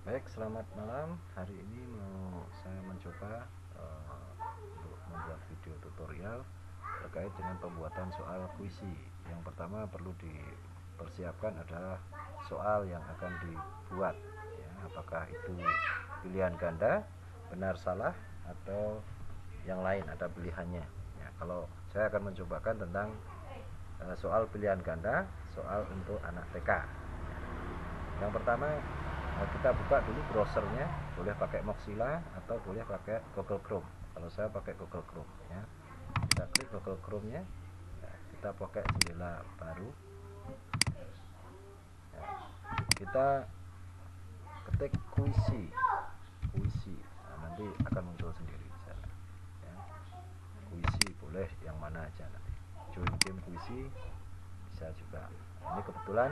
Baik, selamat malam. Hari ini saya mencoba untuk membuat video tutorial terkait dengan pembuatan soal puisi. Yang pertama perlu dipersiapkan adalah soal yang akan dibuat. Ya, apakah itu pilihan ganda, benar salah, atau yang lain ada pilihannya. Ya, kalau saya akan mencobakan tentang soal pilihan ganda, soal untuk anak TK. Yang pertama kita buka dulu browsernya, boleh pakai Mozilla atau boleh pakai Google Chrome. Kalau saya pakai Google Chrome ya. Kita klik Google Chrome-nya. Ya, kita pakai jendela baru. Ya, kita ketik puisi. Puisi. Nah, nanti akan muncul sendiri di sana. Ya. Puisi boleh yang mana aja nanti. Join game puisi bisa juga. Ini kebetulan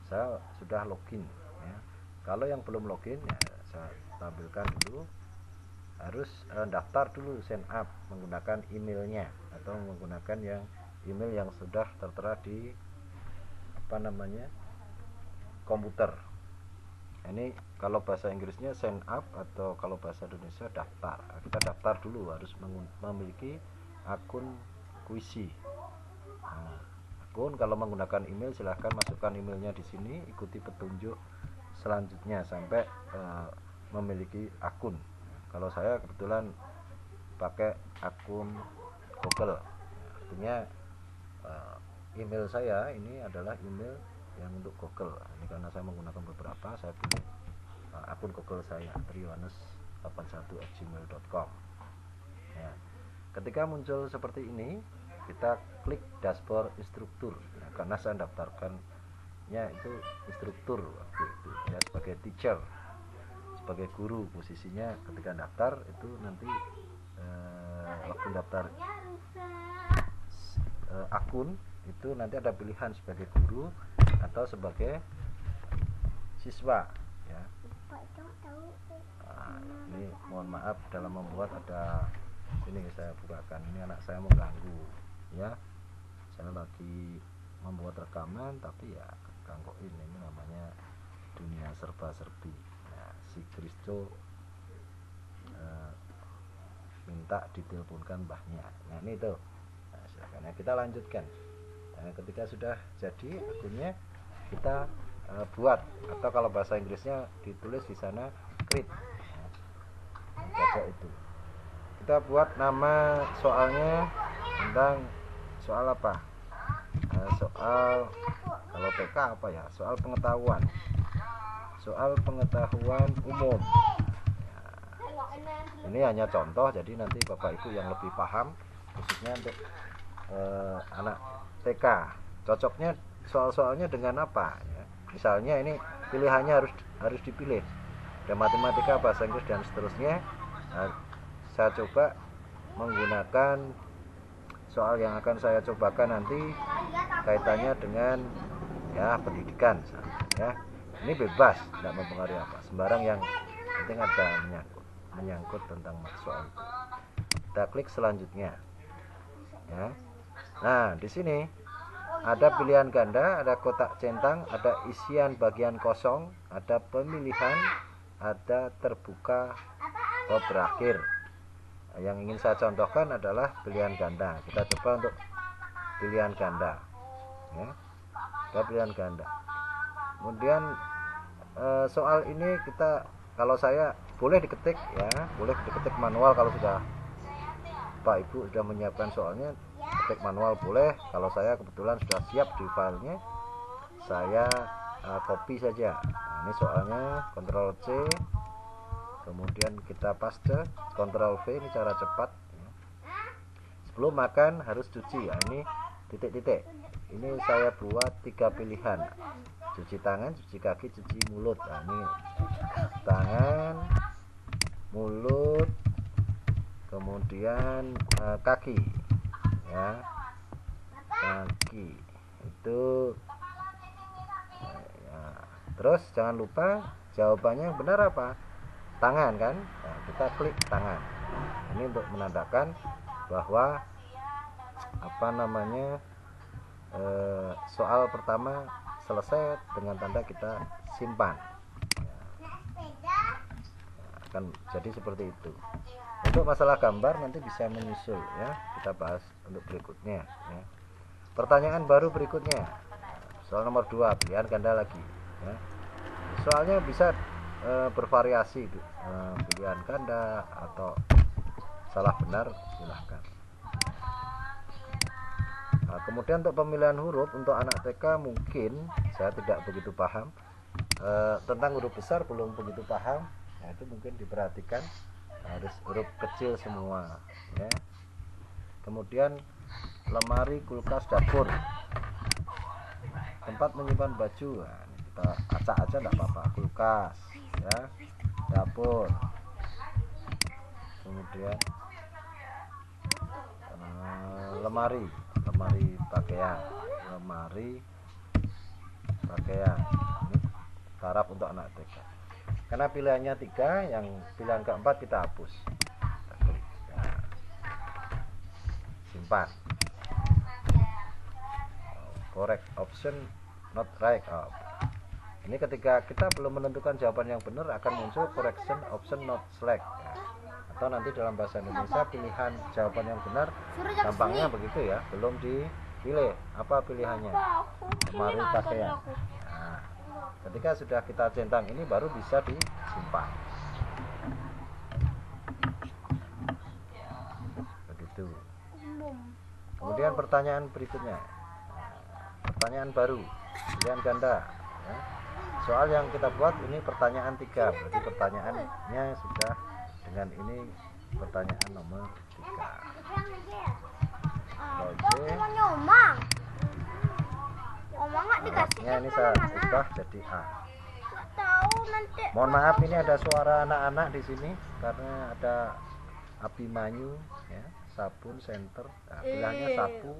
saya sudah login ya. Kalau yang belum login ya saya tampilkan dulu, harus daftar dulu, sign up menggunakan emailnya atau menggunakan yang email yang sudah tertera di komputer. Ini kalau bahasa Inggrisnya sign up, atau kalau bahasa Indonesia daftar. Kita daftar dulu, harus memiliki akun kuisi. Nah, akun kalau menggunakan email silahkan masukkan emailnya di sini, ikuti petunjuk selanjutnya sampai memiliki akun. Kalau saya kebetulan pakai akun Google, artinya email saya ini adalah email yang untuk Google. Ini karena saya menggunakan beberapa, saya pilih akun Google saya, triyohanes81@gmail.com. Ya. Ketika muncul seperti ini, kita klik dashboard instruktur. Nah, karena saya daftarkannya itu instruktur waktu itu ya, sebagai teacher, sebagai guru. Posisinya ketika daftar itu nanti waktu daftar akun itu nanti ada pilihan sebagai guru atau sebagai siswa ya. Nah, ini mohon maaf dalam membuat ada ini, saya bukakan, ini anak saya mengganggu ya. Saya lagi membuat rekaman tapi ya gangguin, ini namanya dunia serba-serbi. Nah, si Kristo minta diteleponkan mbahnya. Nah, ini tuh. Nah, silakan ya, kita lanjutkan. Nah, ketika sudah jadi akunnya, kita buat, atau kalau bahasa Inggrisnya ditulis di sana create. Nah, itu. Kita buat nama soalnya tentang soal apa? Soal kalau TK apa ya? Soal pengetahuan. Soal pengetahuan umum. Ini hanya contoh, jadi nanti Bapak Ibu yang lebih paham, khususnya untuk anak TK, cocoknya soal-soalnya dengan apa ya. Misalnya ini pilihannya harus dipilih, ada matematika, bahasa Inggris, dan seterusnya. Nah, saya coba menggunakan soal yang akan saya cobakan nanti kaitannya dengan ya pendidikan ya. Ini bebas, tidak mempengaruhi apa, sembarang yang penting ada menyangkut tentang soal itu. Kita klik selanjutnya ya. Nah, di sini ada pilihan ganda, ada kotak centang, ada isian bagian kosong, ada pemilihan, ada terbuka atau berakhir. Yang ingin saya contohkan adalah pilihan ganda. Kita coba untuk pilihan ganda ya. Ada pilihan ganda. Kemudian soal ini kita, kalau saya boleh diketik ya, boleh diketik manual. Kalau sudah Pak Ibu sudah menyiapkan soalnya, ketik manual boleh. Kalau saya kebetulan sudah siap di filenya, saya copy saja. Nah, ini soalnya Ctrl C, kemudian kita paste, Ctrl V, ini cara cepat. Sebelum makan harus cuci. Nah, ini titik-titik. Ini saya buat 3 pilihan: cuci tangan, cuci kaki, cuci mulut. Nah, ini tangan, mulut, kemudian kaki ya, kaki itu ya. Terus jangan lupa jawabannya yang benar apa? Tangan kan? Nah, kita klik tangan. Ini untuk menandakan bahwa soal pertama selesai dengan tanda kita simpan. akan jadi seperti itu. Untuk masalah gambar nanti bisa menyusul ya, kita bahas untuk berikutnya ya. Pertanyaan baru berikutnya, soal nomor 2, pilihan ganda lagi ya. Soalnya bisa bervariasi, pilihan ganda atau salah benar silahkan. Nah, kemudian untuk pemilihan huruf untuk anak TK mungkin saya tidak begitu paham, tentang huruf besar belum begitu paham. Nah, itu mungkin diperhatikan, harus huruf kecil semua ya. Kemudian lemari, kulkas, dapur, tempat menyimpan baju, nah, ini kita acak aja enggak apa-apa. Kulkas ya, dapur, kemudian lemari pakaian, ini taraf untuk anak TK. Karena pilihannya 3, yang pilihan keempat kita hapus, kita klik. Nah, simpan. Correct option not right. Ini ketika kita belum menentukan jawaban yang benar akan muncul correction option not select. Atau nanti dalam bahasa Indonesia pilihan jawaban yang benar, gampangnya begitu ya, belum dipilih apa pilihannya, lemari pakaian. Nah, ketika sudah kita centang ini baru bisa disimpan begitu. Kemudian pertanyaan berikutnya, pertanyaan baru, pilihan ganda ya. Soal yang kita buat ini pertanyaan 3, berarti pertanyaannya sudah dengan ini pertanyaan nomor 3. Oke. Ini saya ubah jadi A. Mohon maaf, ini ada suara anak-anak di sini karena ada Abimanyu ya, sabun senter. Nah, pilihannya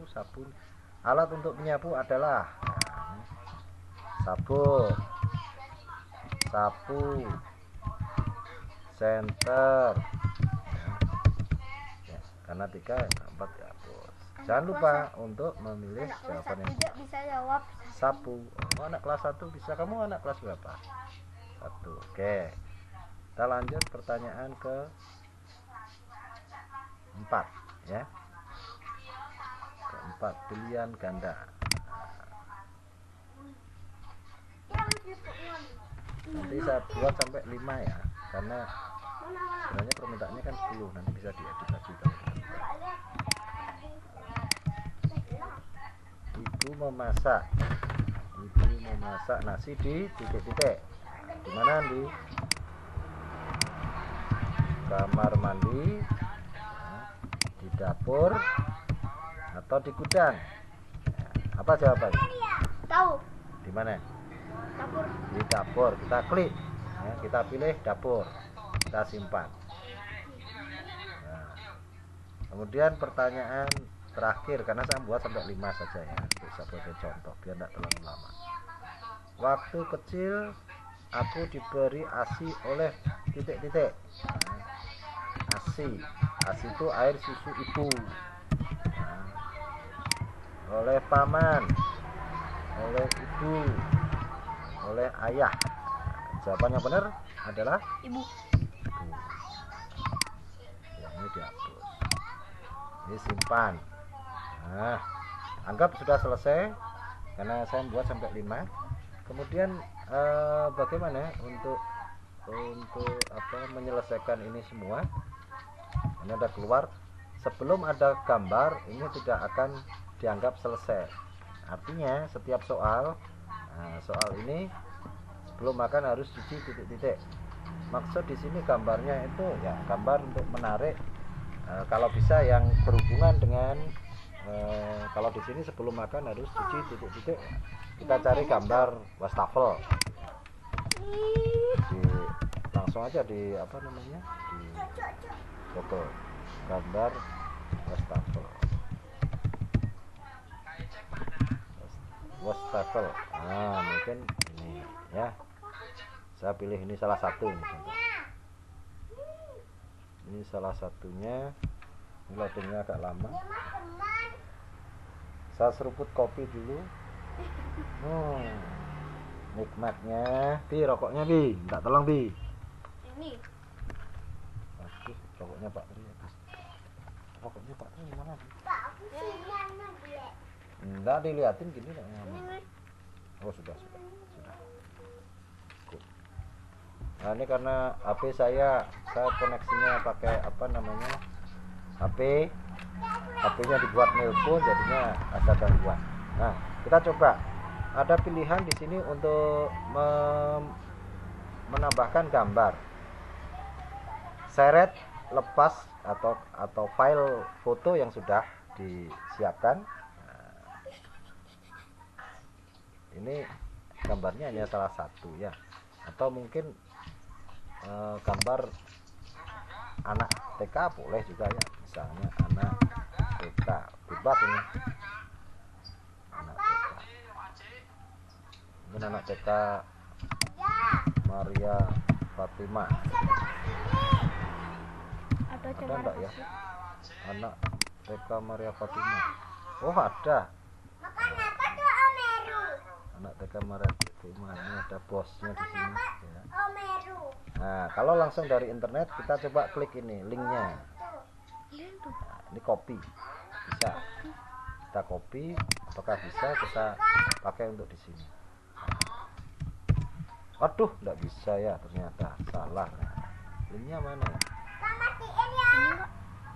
sabun. Alat untuk menyapu adalah sabun, sapu, senter ya, karena 3 yang 4 dihapus. Jangan lupa untuk memilih jawaban yang bisa jawab sapu. Anak kelas 1 bisa. Kamu anak kelas berapa? 1. Oke, kita lanjut pertanyaan ke 4 ya. Keempat, pilihan ganda. Nanti saya buat sampai 5 ya, karena sebenarnya permintaannya kan 10, nanti bisa diedit lagi kalau Ibu memasak nasi di titik-titik. Di mana, di kamar mandi, di dapur, atau di gudang? Apa jawabannya? tahu Di mana? dapur. Di dapur. Kita klik ya, kita pilih dapur, kita simpan. Nah, kemudian pertanyaan terakhir, karena saya buat sampai 5 saja ya, untuk sebagai contoh biar tidak terlalu lama. Waktu kecil aku diberi ASI oleh titik-titik. Nah, ASI itu air susu ibu. Nah, oleh paman, oleh ibu, oleh ayah. Jawaban yang benar adalah Ibu. Ya, ini dihapus, ini simpan. Nah, anggap sudah selesai karena saya buat sampai 5. Kemudian bagaimana untuk menyelesaikan ini semua? Ini ada keluar. Sebelum ada gambar ini tidak akan dianggap selesai. Artinya setiap soal ini sebelum makan harus cuci titik-titik. Maksud di sini gambarnya itu ya gambar untuk menarik, kalau bisa yang berhubungan dengan kalau di sini sebelum makan harus cuci titik-titik. Kita cari gambar wastafel. Langsung aja di apa namanya? Di foto gambar wastafel. Nah, mungkin ini ya. Saya pilih ini salah satu misalnya. Ini salah satunya. Ini loadingnya agak lama. Saya seruput kopi dulu. Nikmatnya. Bi, rokoknya Bi, minta tolong Bi. Ini Rokoknya Pak Tri habis. Rokoknya Pak Tri gimana? Pak, aku sinyalnya jelek. Enggak diliatin gini nih. Ini Oh sudah. Good. Nah ini karena HP saya koneksinya pakai apa namanya HP-nya dibuat nelpon jadinya ada gangguan. Nah kita coba ada pilihan di sini untuk menambahkan gambar, seret, lepas atau file foto yang sudah disiapkan. Ini gambarnya hanya salah satu ya, atau mungkin gambar anak TK boleh juga ya, misalnya anak TK bebas ini, anak TK mungkin anak TK Maria Fatima, ada ada enggak ya anak TK Maria Fatima? Oh ada Makan apa tuh Omeru? anak TK Maria Fatima, ini ada bosnya di sini ya. Omeru. Nah kalau langsung dari internet kita coba klik ini linknya. Nah, ini copy bisa kita copy, apakah bisa kita pakai untuk di sini? Aduh nggak bisa ya, ternyata salah. Linknya mana ya? Matiin ya.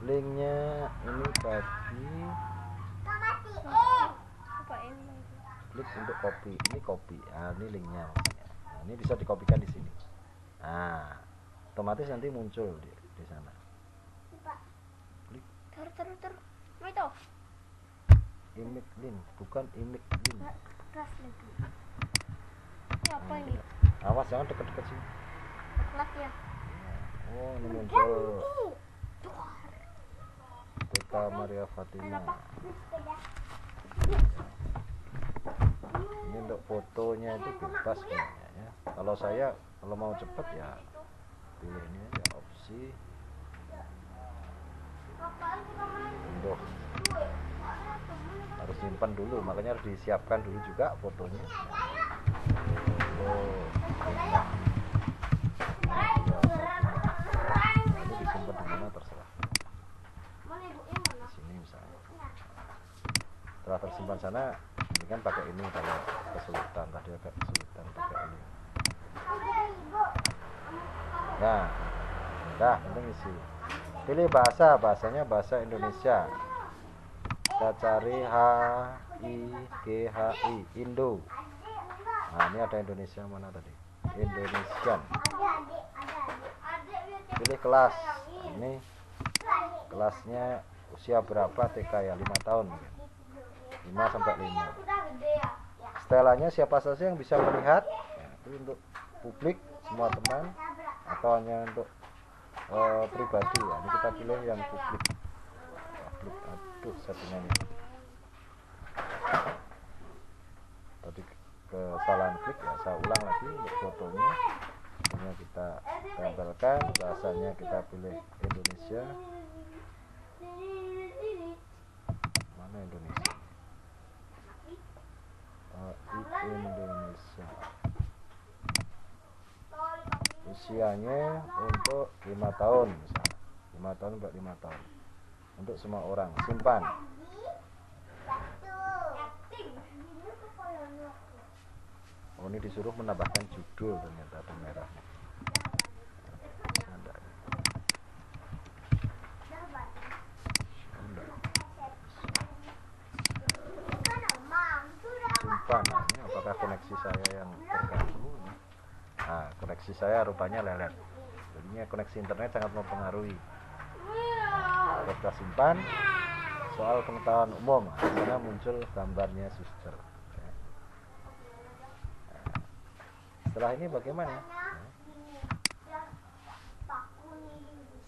Linknya ini tadi Matiin. Apa ini? klik untuk copy, ini copy. Nah, ini linknya. Nah, ini bisa dikopikan di sini. Nah otomatis nanti muncul di sana. Klik Terus. Itu. image link, bukan image link. Keras lagi. Ini apa ini? Awas jangan deket-deket sini. Kelas ya. Oh ini muncul TK Maria Fatima. Ini untuk fotonya itu bebas kayaknya ya. Kalau saya kalau mau cepet ya pilih ini aja opsi untuk harus simpan dulu, makanya harus disiapkan dulu juga fotonya. Oh, ini disimpan di mana terserah. Di sini misalnya. Setelah tersimpan sana, ini kan pakai ini kalau kesulitan, tadi agak kesulitan pakai ini. Nah, udah penting isi. Pilih bahasanya bahasa Indonesia. Kita cari HIGHI Indo. Nah ini ada Indonesia mana tadi? Indonesian. Pilih kelas. Ini kelasnya usia berapa TK ya? 5 tahun. 5 sampai 5. Setelannya siapa saja yang bisa melihat? Ya, itu untuk publik semua teman atau hanya untuk pribadi ya. Ini kita pilih yang publik. Aduh settingannya tadi kesalahan klik ya, saya ulang lagi untuk fotonya. Ini kita tempelkan, bahasanya kita pilih Indonesia. Mana Indonesia? Indonesia. Usianya untuk 5 tahun misalnya, 5 tahun sampai 5 tahun untuk semua orang. Simpan. Oh ini disuruh menambahkan judul, ternyata ada merah. Simpan. Nah, ini apakah koneksi saya yang terganggu? Nah koneksi saya rupanya lelet, jadinya koneksi internet sangat mempengaruhi. Nah, kita simpan. Soal pengetahuan umum, di sana muncul gambarnya suster. Setelah ini bagaimana?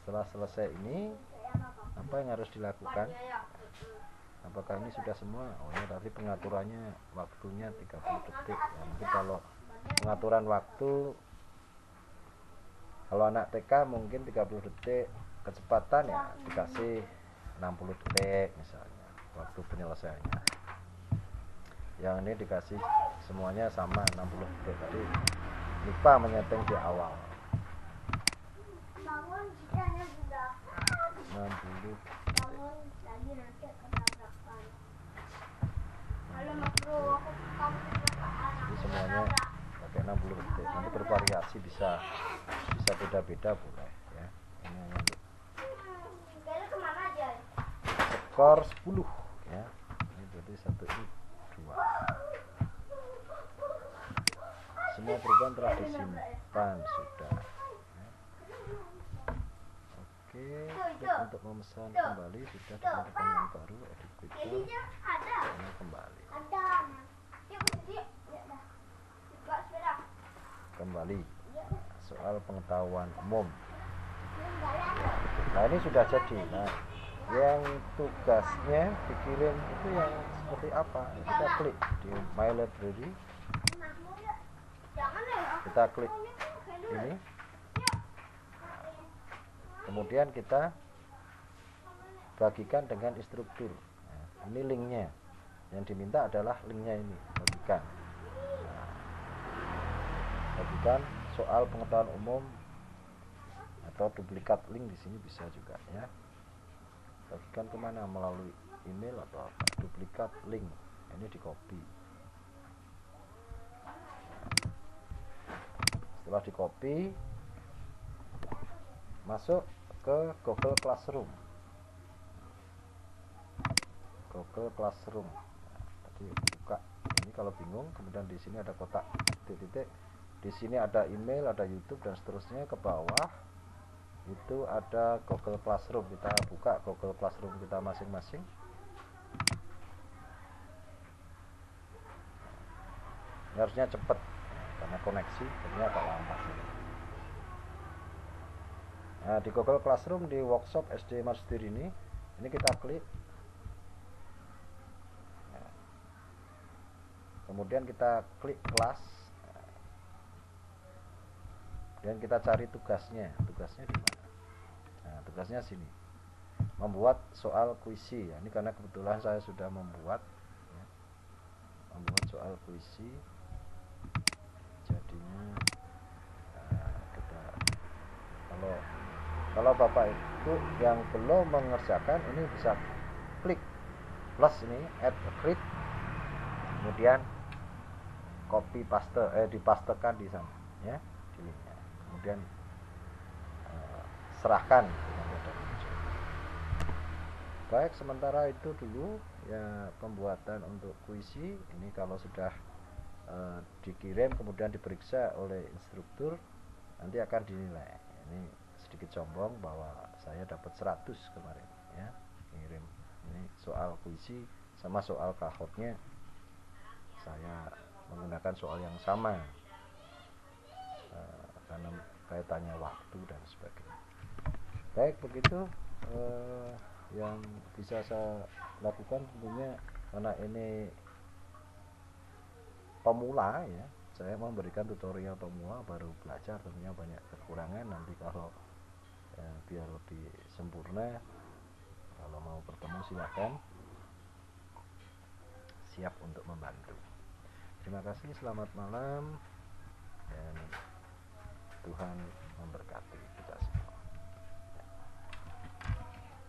Setelah selesai ini, apa yang harus dilakukan? Apakah ini sudah semua? Oh ini tadi pengaturannya waktunya 30 detik. Ya, mungkin kalau pengaturan waktu, kalau anak TK mungkin 30 detik, kecepatan ya dikasih 60 detik misalnya waktu penyelesaiannya. Yang ini dikasih semuanya sama 60 detik. Tadi lupa menyeting di awal. 60 Bangun lagi nanti ketabrakan. Kalau Mas Bro, aku kamu kecelakaan. jadi semuanya pakai 60 detik. Nanti bervariasi bisa beda-beda boleh ya. Ini hanya untuk Kayaknya kemana aja? skor 10 ya. Ini berarti 1 ini 2. Semua perubahan telah disimpan sudah ya. Oke, klik untuk memesan kembali sudah dengan rekening baru edit picture. Jadinya ada. Ini kembali Ada. Yuk, yuk. Ya dah. Buka sepeda. kembali Ya. soal pengetahuan umum. Enggak ada. Nah ini sudah jadi. Nah yang tugasnya dikirim itu yang seperti apa? Kita klik di My Library, Mahmud ya. Jangan ya. kita klik ini, kemudian kita bagikan dengan instruktur. Nah, ini linknya, yang diminta adalah linknya ini, bagikan. Nah, bagikan soal pengetahuan umum atau duplikat link di sini bisa juga ya. Bagikan kemana, melalui email atau apa? Duplikat link ini di copy. Setelah di copy, masuk ke Google Classroom. Google Classroom. Nah, tadi buka. Ini kalau bingung, kemudian di sini ada kotak titik-titik. Di sini ada email, ada YouTube dan seterusnya. Ke bawah itu ada Google Classroom. Kita buka Google Classroom kita masing-masing. Ini harusnya cepat karena koneksi, ini agak lambat. Nah, di Google Classroom di workshop SD Marsdir ini kita klik. Kemudian kita klik kelas dan kita cari tugasnya di mana. Nah, tugasnya sini, membuat soal puisi ya. Ini karena kebetulan saya sudah membuat ya, soal puisi, jadinya kita kalau Bapak itu yang belum mengerjakan ini bisa klik plus ini, add a grid, kemudian copy paste, dipastekan di sana ya, di linknya. Kemudian serahkan. Baik, sementara itu dulu ya pembuatan untuk puisi ini. Kalau sudah dikirim kemudian diperiksa oleh instruktur, nanti akan dinilai. Ini sedikit sombong bahwa saya dapat 100 kemarin ya, kirim ini soal puisi sama soal kahotnya saya menggunakan soal yang sama karena kaitannya waktu dan sebagainya. Baik, begitu yang bisa saya lakukan tentunya karena ini pemula ya, saya memberikan tutorial pemula, baru belajar, tentunya banyak kekurangan. Nanti kalau biar lebih sempurna, kalau mau bertemu silakan, siap untuk membantu. Terima kasih, selamat malam dan Tuhan memberkati kita.